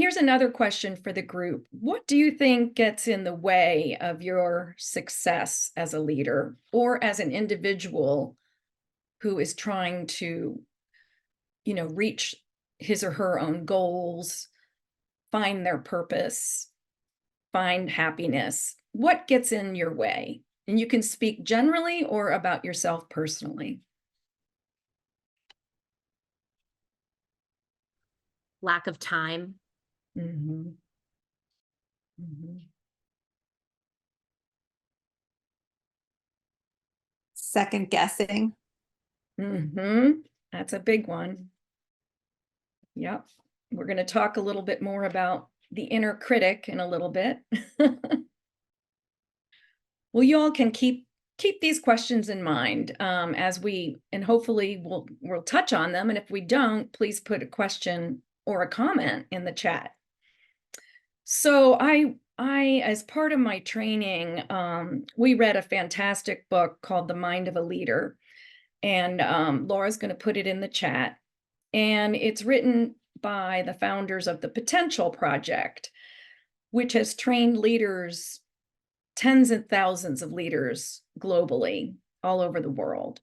here's another question for the group. What do you think gets in the way of your success as a leader or as an individual who is trying to, reach his or her own goals, find their purpose, find happiness? What gets in your way? And you can speak generally or about yourself personally. Lack of time. Mm-hmm. Mm-hmm. Second guessing. Mm-hmm. That's a big one. Yep. We're going to talk a little bit more about the inner critic in a little bit. Well, you all can keep these questions in mind as and hopefully we'll touch on them. And if we don't, please put a question or a comment in the chat. So I as part of my training, we read a fantastic book called The Mind of a Leader. And Laura's going to put it in the chat. And it's written by the founders of the Potential Project, which has trained leaders, tens and thousands of leaders globally, all over the world.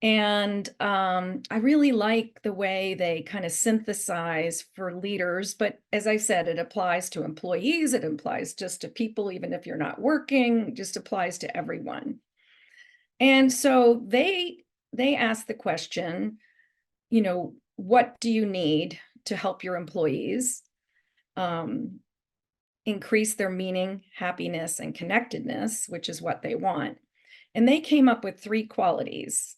And I really like the way they kind of synthesize for leaders. But as I said, it applies to employees. It applies just to people, even if you're not working, it just applies to everyone. And so they ask the question, what do you need to help your employees increase their meaning, happiness, and connectedness, which is what they want? And they came up with 3 qualities.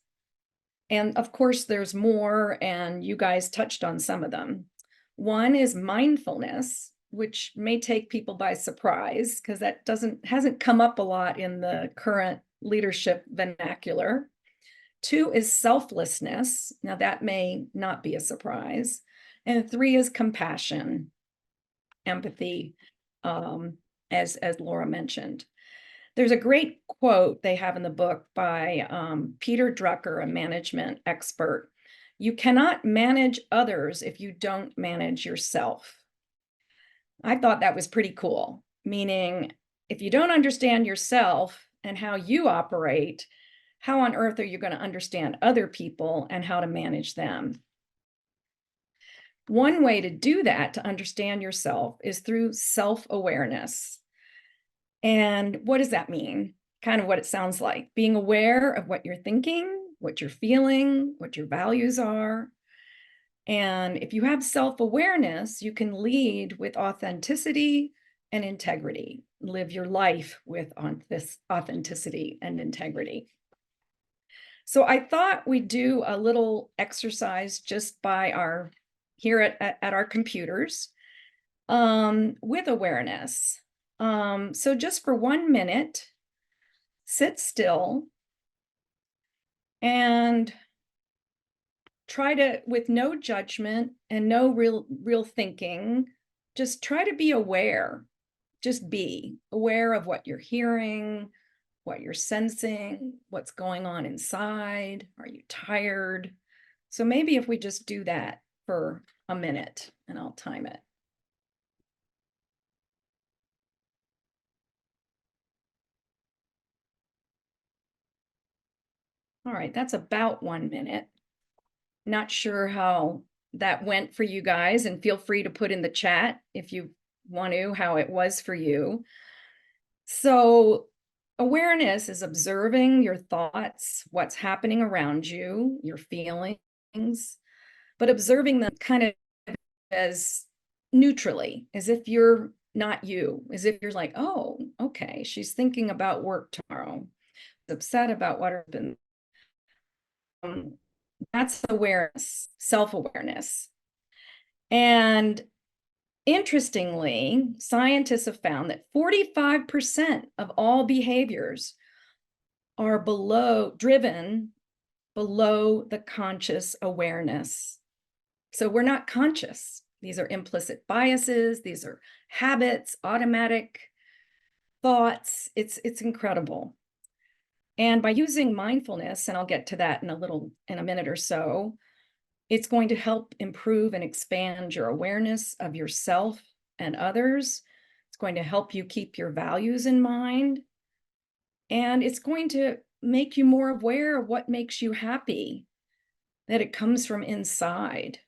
And of course, there's more, and you guys touched on some of them. One is mindfulness, which may take people by surprise because that hasn't come up a lot in the current leadership vernacular. 2 is selflessness. Now that may not be a surprise. And 3 is compassion, empathy, as Laura mentioned. There's a great quote they have in the book by Peter Drucker, a management expert. You cannot manage others if you don't manage yourself. I thought that was pretty cool, meaning if you don't understand yourself and how you operate, how on earth are you going to understand other people and how to manage them? One way to do that, to understand yourself, is through self-awareness. And what does that mean? Kind of what it sounds like. Being aware of what you're thinking, what you're feeling, what your values are. And if you have self-awareness, you can lead with authenticity and integrity. Live your life with this authenticity and integrity. So I thought we'd do a little exercise just by here at our computers with awareness. So just for 1 minute, sit still and try to, with no judgment and no real thinking, just try to be aware. Just be aware of what you're hearing, what you're sensing, what's going on inside. Are you tired? So maybe if we just do that for a minute, and I'll time it. All right, that's about 1 minute. Not sure how that went for you guys, and feel free to put in the chat if you want to, how it was for you. So awareness is observing your thoughts, what's happening around you, your feelings, but observing them kind of as neutrally, as if you're not you, as if you're like, oh, okay, she's thinking about work tomorrow, upset about what happened. That's awareness, self-awareness. And interestingly, scientists have found that 45% of all behaviors are driven below the conscious awareness. So we're not conscious. These are implicit biases. These are habits, automatic thoughts. It's incredible. And by using mindfulness, and I'll get to that in a minute or so, It's going to help improve and expand your awareness of yourself and others. It's going to help you keep your values in mind. And it's going to make you more aware of what makes you happy, that it comes from inside,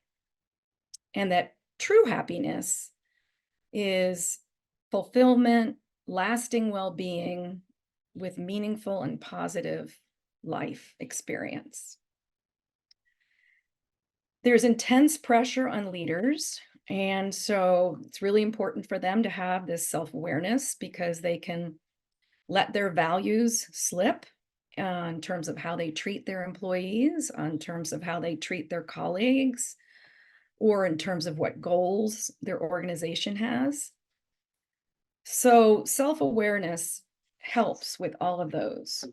and that true happiness is fulfillment, lasting well-being with meaningful and positive life experience. There's intense pressure on leaders, and so it's really important for them to have this self-awareness because they can let their values slip in terms of how they treat their employees, in terms of how they treat their colleagues, or in terms of what goals their organization has. So self-awareness helps with all of those.